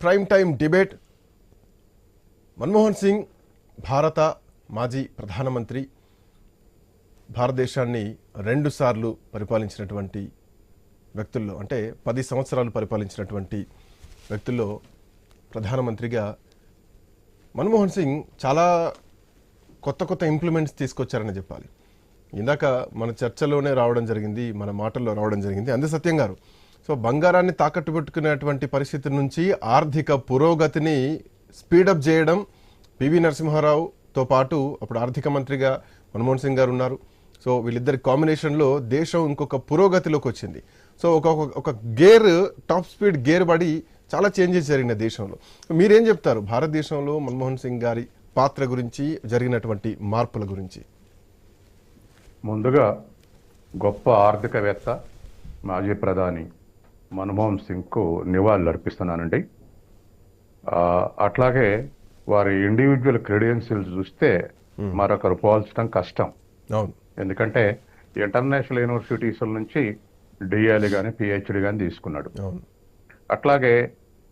Prime time debate. Manmohan Singh భారత మాజీ ప్రధానమంత్రి, భారతదేశాన్ని 2 సార్లు పరిపాలించినటువంటి వ్యక్తుల్లో, అంటే 10 సంవత్సరాలు పరిపాలించినటువంటి వ్యక్తుల్లో ప్రధానమంత్రిగా మన్మోహన్ సింగ్ చాలా కొత్త ఇంప్లిమెంట్స్ తీసుకొచ్చారని చెప్పాలి. ఇందాక మన చర్చలోనే రావడం జరిగింది, మన మాటల్లో రావడం జరిగింది అందే సత్యం గారు. సో బంగారాన్ని తాకట్టు పెట్టుకునేటువంటి పరిస్థితి నుంచి ఆర్థిక పురోగతిని స్పీడప్ చేయడం, పివి నరసింహారావుతో పాటు అప్పుడు ఆర్థిక మంత్రిగా మన్మోహన్ సింగ్ గారు ఉన్నారు. సో వీళ్ళిద్దరి కాంబినేషన్లో దేశం ఇంకొక పురోగతిలోకి వచ్చింది. సో ఒక గేర్, టాప్ స్పీడ్ గేర్ పడి చాలా చేంజెస్ జరిగిన దేశంలో. మీరేం చెప్తారు భారతదేశంలో మన్మోహన్ సింగ్ గారి పాత్ర గురించి, జరిగినటువంటి మార్పుల గురించి? ముందుగా గొప్ప ఆర్థికవేత్త, మాజీ ప్రధాని మన్మోహన్ సింగ్కు నివాళులు అర్పిస్తున్నానండి. అట్లాగే వారి ఇండివిజువల్ క్రెడెన్షియల్స్ చూస్తే మరొకరు పోల్చడం కష్టం. ఎందుకంటే ఇంటర్నేషనల్ యూనివర్సిటీస్ నుంచి డిఎల్ కానీ పిహెచ్డి కానీ తీసుకున్నాడు. అట్లాగే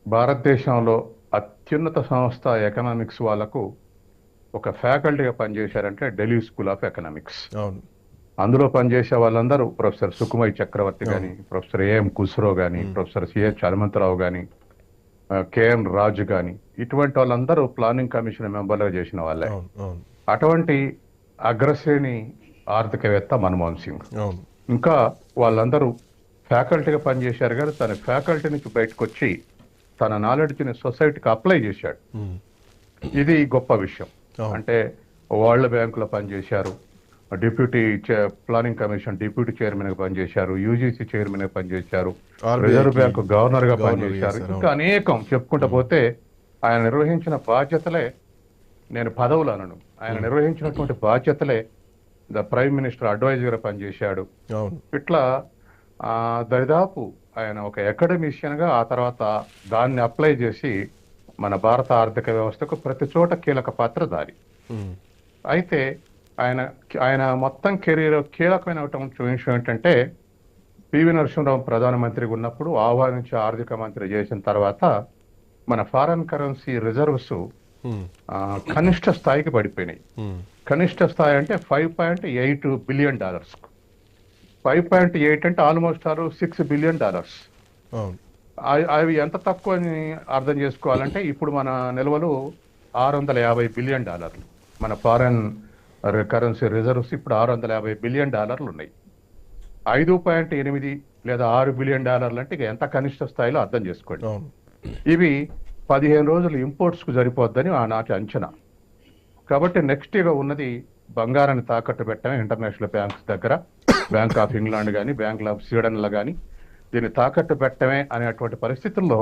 భారతదేశంలో అత్యున్నత సంస్థ ఎకనామిక్స్ వాళ్ళకు ఒక ఫ్యాకల్టీగా పనిచేశారంటే ఢిల్లీ స్కూల్ ఆఫ్ ఎకనామిక్స్. అందులో పనిచేసే వాళ్ళందరూ ప్రొఫెసర్ సుకుమయ్ చక్రవర్తి కానీ, ప్రొఫెసర్ ఏఎం కుస్రో కానీ, ప్రొఫెసర్ సిహెచ్ హనుమంతరావు కానీ, కేఎన్ రాజు కానీ, ఇటువంటి వాళ్ళందరూ ప్లానింగ్ కమిషన్ మెంబర్గా చేసిన వాళ్ళే. అటువంటి అగ్రశ్రేణి ఆర్థికవేత్త మన్మోహన్ సింగ్. ఇంకా వాళ్ళందరూ ఫ్యాకల్టీగా పనిచేశారు కానీ తన ఫ్యాకల్టీ నుంచి బయటకు వచ్చి తన నాలెడ్జ్ని సొసైటీకి అప్లై చేశాడు. ఇది గొప్ప విషయం. అంటే వరల్డ్ బ్యాంకులో పనిచేశారు, deputy planning commission deputy chairman గా పనిచేశారు, యూజీసీ చైర్మన్ గా పనిచేశారు, రిజర్వ్ బ్యాంకు గవర్నర్ గా పనిచేశారు. ఇంకా అనేకం చెప్పుకుంటూ పోతే ఆయన నిర్వహించిన బాధ్యతలే, నేను పదవులు అనను, ఆయన నిర్వహించినటువంటి బాధ్యతలే ద ప్రైమ్ మినిస్టర్ అడ్వైజర్ గా పనిచేశాడు. ఇట్లా దరిదాపు ఆయన ఒక అకాడమిషియన్ గా ఆ తర్వాత దాన్ని అప్లై చేసి మన భారత ఆర్థిక వ్యవస్థకు ప్రతి చోట కీలక పాత్రధారి. అయితే ఆయన మొత్తం కెరీర్ కీలకమైన విషయం ఏంటంటే, పివి నరసింహరావు ప్రధానమంత్రిగా ఉన్నప్పుడు ఆహ్వానించి ఆర్థిక మంత్రి చేసిన తర్వాత మన ఫారెన్ కరెన్సీ రిజర్వ్స్ కనిష్ట స్థాయికి పడిపోయినాయి. కనిష్ట స్థాయి అంటే $5.8 బిలియన్. 5.8 అంటే ఆల్మోస్ట్ $6 బిలియన్. అవి ఎంత తక్కువ అని అర్థం చేసుకోవాలంటే, ఇప్పుడు మన నిల్వలు $650 బిలియన్. మన ఫారెన్ కరెన్సీ రిజర్వ్స్ ఇప్పుడు $650 బిలియన్ ఉన్నాయి. 5.8 లేదా $6 బిలియన్ అంటే ఇక ఎంత కనిష్ట స్థాయిలో అర్థం చేసుకోండి. ఇవి 15 రోజులు ఇంపోర్ట్స్ కు సరిపోద్దని ఆనాటి అంచనా. కాబట్టి నెక్స్ట్ ఇక ఉన్నది బంగారాన్ని తాకట్టు పెట్టడమే ఇంటర్నేషనల్ బ్యాంక్స్ దగ్గర, బ్యాంక్ ఆఫ్ ఇంగ్లాండ్ కానీ, బ్యాంక్ ఆఫ్ స్వీడన్లో కానీ దీన్ని తాకట్టు పెట్టడమే అనేటువంటి పరిస్థితుల్లో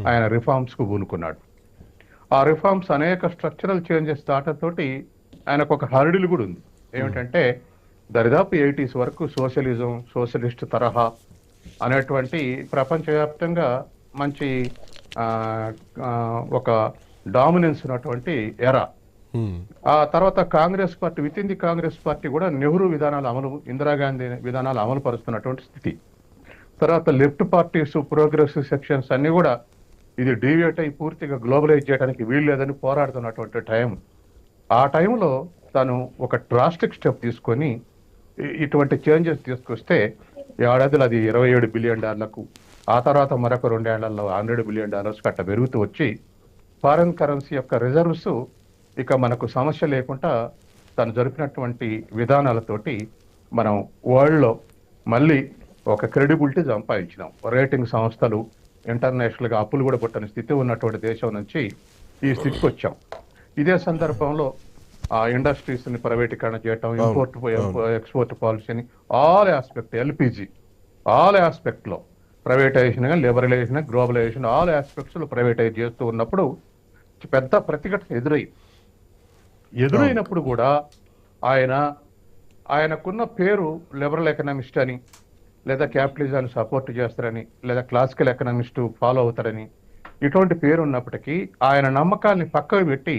ఆయన రిఫార్మ్స్ కు పూనుకున్నాడు. ఆ రిఫార్మ్స్ అనేక స్ట్రక్చరల్ చేంజెస్ దాటతోటి ఆయనకు ఒక హర్డిల్ కూడా ఉంది. ఏమిటంటే దరిదాపు 80s వరకు సోషలిజం, సోషలిస్ట్ తరహా అనేటువంటి ప్రపంచవ్యాప్తంగా మంచి ఒక డామినెన్స్ ఉన్నటువంటి ఎరా. ఆ తర్వాత Congress party, with in the Congress party కూడా నెహ్రూ విధానాలు అమలు, ఇందిరాగాంధీ విధానాలు అమలు పరుస్తున్నటువంటి స్థితి. తర్వాత లెఫ్ట్ పార్టీస్, ప్రోగ్రెసివ్ సెక్షన్స్ అన్ని కూడా ఇది డీవియేట్ అయి పూర్తిగా గ్లోబలైజ్ చేయడానికి వీల్లేదని పోరాడుతున్నటువంటి టైం. ఆ టైంలో తను ఒక డ్రాస్టిక్ స్టెప్ తీసుకొని ఇటువంటి చేంజెస్ తీసుకొస్తే ఏడాదిలో అది $27 బిలియన్, ఆ తర్వాత మరొక 2 ఏళ్లలో $100 బిలియన్ అట్లా పెరుగుతూ వచ్చి ఫారెన్ కరెన్సీ యొక్క రిజర్వ్స్ ఇక మనకు సమస్య లేకుండా తను జరిపినటువంటి విధానాలతోటి మనం వరల్డ్లో మళ్ళీ ఒక క్రెడిబిలిటీ సంపాదించినాం. రేటింగ్ సంస్థలు ఇంటర్నేషనల్గా అప్పులు కూడా పుట్టని స్థితి ఉన్నటువంటి దేశం నుంచి ఈ స్థితికి వచ్చాం. ఇదే సందర్భంలో ఆ ఇండస్ట్రీస్ ని ప్రైవేటీకరణ చేయటం, ఇంపోర్ట్ ఎక్స్పోర్ట్ పాలసీని all aspect, LPG all aspect లో privatisation, liberalisation, globalisation all aspects లో ప్రైవేటైజ్ చేస్తూ ఉన్నప్పుడు పెద్ద ప్రతిఘటన ఎదురైనప్పుడు కూడా ఆయనకున్న పేరు లిబరల్ ఎకనామిస్ట్ అని, లేదా క్యాపిటలిజాన్ని సపోర్ట్ చేస్తారని, లేదా క్లాసికల్ ఎకనామిస్ట్ ఫాలో అవుతారని ఇటువంటి పేరు ఉన్నప్పటికీ ఆయన నమ్మకాల్ని పక్కకు పెట్టి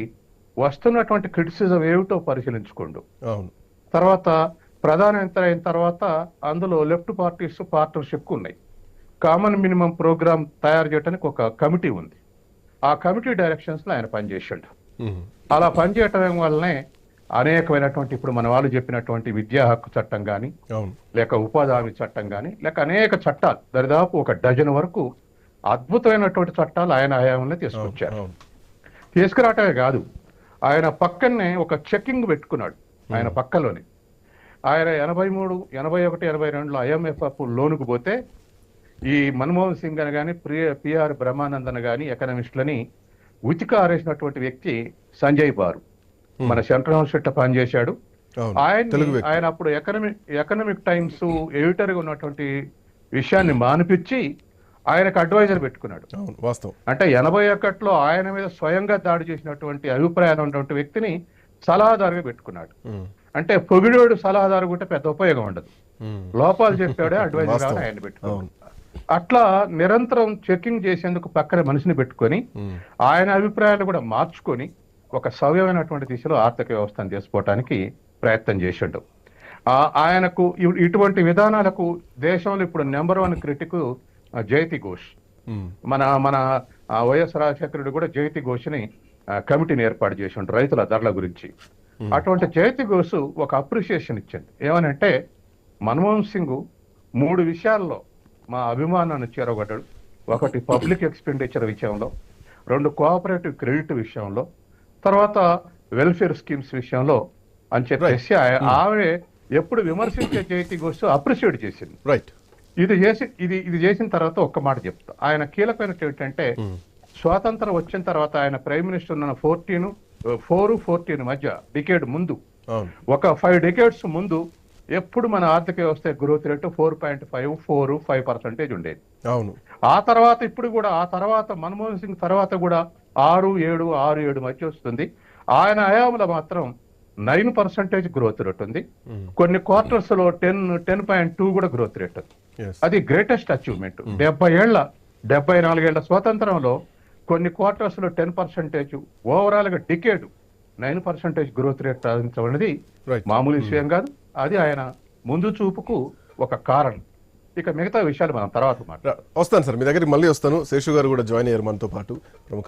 వస్తున్నటువంటి క్రిటిసిజం ఏమిటో పరిశీలించుకోండు. తర్వాత ప్రధానమంత్రి అయిన తర్వాత అందులో లెఫ్ట్ పార్టీస్ పార్ట్నర్షిప్ ఉన్నాయి. కామన్ మినిమం ప్రోగ్రామ్ తయారు చేయడానికి ఒక కమిటీ ఉంది. ఆ కమిటీ డైరెక్షన్స్ లో ఆయన పనిచేసాడు. ఉమ్, అలా పనిచేయటం వల్లనే అనేకమైనటువంటి ఇప్పుడు మన వాళ్ళు చెప్పినటువంటి విద్యా హక్కు చట్టం కానీ, అవును లేక ఉపాధి హామీ చట్టం కానీ, లేక అనేక చట్టాలు దరిదాపు ఒక డజన్ వరకు అద్భుతమైనటువంటి చట్టాలు ఆయన హయాంలో తీసుకొచ్చారు. అవును తీసుకురావటమే కాదు, ఆయన పక్కనే ఒక చెక్కింగ్ పెట్టుకున్నాడు. ఆయన పక్కలోనే ఆయన 83, 81, 82లో IMF లోనుకు పోతే ఈ మన్మోహన్ సింగ్ అని కానీ పిఆర్ బ్రహ్మానందన్ కానీ ఎకనామిస్టులని ఉతిక ఆరేసినటువంటి వ్యక్తి సంజయ్ బారు మన సెంట్రల్ యూనివర్సిటీలో పనిచేశాడు. అవును తెలుగు వ్యక్తి. ఆయన అప్పుడు ఎకనామిక్ టైమ్స్ ఎడిటర్ గా ఉన్నటువంటి విషయాన్ని మానిపించి ఆయనకు అడ్వైజర్ పెట్టుకున్నాడు. అవును వాస్తవం. అంటే 81లో ఆయన మీద స్వయంగా దాడి చేసినటువంటి అభిప్రాయాలు ఉన్నటువంటి వ్యక్తిని సలహాదారుగా పెట్టుకున్నాడు. ఉమ్, అంటే పొగిడోడు సలహాదారు ఉంటే పెద్ద ఉపయోగం ఉండదు. ఉమ్, లోపాలు చెప్పాడే అడ్వైజర్ వాస్తవం. ఆయన పెట్టుకున్నాడు. అవును అట్లా నిరంతరం చెకింగ్ చేసేందుకు పక్కన మనిషిని పెట్టుకొని ఉమ్, ఆయన అభిప్రాయాలు కూడా మార్చుకొని ఒక సవ్యమైనటువంటి దిశలో ఆర్థిక వ్యవస్థను తీసుకోవటానికి ప్రయత్నం చేసాడు. ఆయనకు ఇటువంటి విధానాలకు దేశంలో ఇప్పుడు నెంబర్ 1 క్రిటిక్ జయతి ఘోష్. ఉమ్, మన మన వైఎస్ రాజశేఖరుడు కూడా జయతి ఘోష్ని కమిటీని ఏర్పాటు చేసిండు రైతుల ధరల గురించి. అటువంటి జయతి ఘోష్ ఒక అప్రిషియేషన్ ఇచ్చింది. ఏమనంటే మన్మోహన్ సింగ్ 3 విషయాల్లో మా అభిమానాన్ని చేరగొట్టాడు. ఒకటి పబ్లిక్ ఎక్స్పెండిచర్ విషయంలో, 2 కోఆపరేటివ్ క్రెడిట్ విషయంలో, తర్వాత వెల్ఫేర్ స్కీమ్స్ విషయంలో అని చెప్పేసి ఆమె ఎప్పుడు విమర్శించే జయతి ఘోష్ అప్రిషియేట్ చేసింది. రైట్. ఇది చేసిన తర్వాత ఒక్క మాట చెప్తా. ఆయన కీలకమైనది ఏంటంటే స్వాతంత్రం వచ్చిన తర్వాత ఆయన ప్రైమ్ మినిస్టర్ ఉన్న 14 మధ్య డికేడ్ ముందు, అవును ఒక 5 డెకేడ్స్ ముందు ఎప్పుడు మన ఆర్థిక వ్యవస్థ గ్రోత్ రేటు 4.5% ఉండేది. అవును ఆ తర్వాత ఇప్పుడు కూడా ఆ తర్వాత మన్మోహన్ సింగ్ తర్వాత కూడా 6-7 మధ్య వస్తుంది. ఆయన హయాంలో మాత్రం 9% గ్రోత్ రేట్ ఉంది. కొన్ని క్వార్టర్స్ లో 10.2 కూడా గ్రోత్ రేట్ ఉంది. yes అది గ్రేటెస్ట్ అచీవ్మెంట్. 74 ఏళ్ల స్వాతంత్రంలో కొన్ని క్వార్టర్స్ లో 10%, ఓవరాల్ గా డికేడ్ 9% గ్రోత్ రేట్ సాధించడం అనేది Right. మామూలు విషయం కాదు. అది ఆయన ముందు చూపుకు ఒక కారణం. ఇక మిగతా విషయాలు మనం తర్వాత మాట్లాడదాం. వస్తాను సార్, మీ దగ్గరికి మళ్ళీ వస్తాను. శేషు గారు కూడా జాయిన్ అయ్యారు మనతో పాటు, ప్రముఖ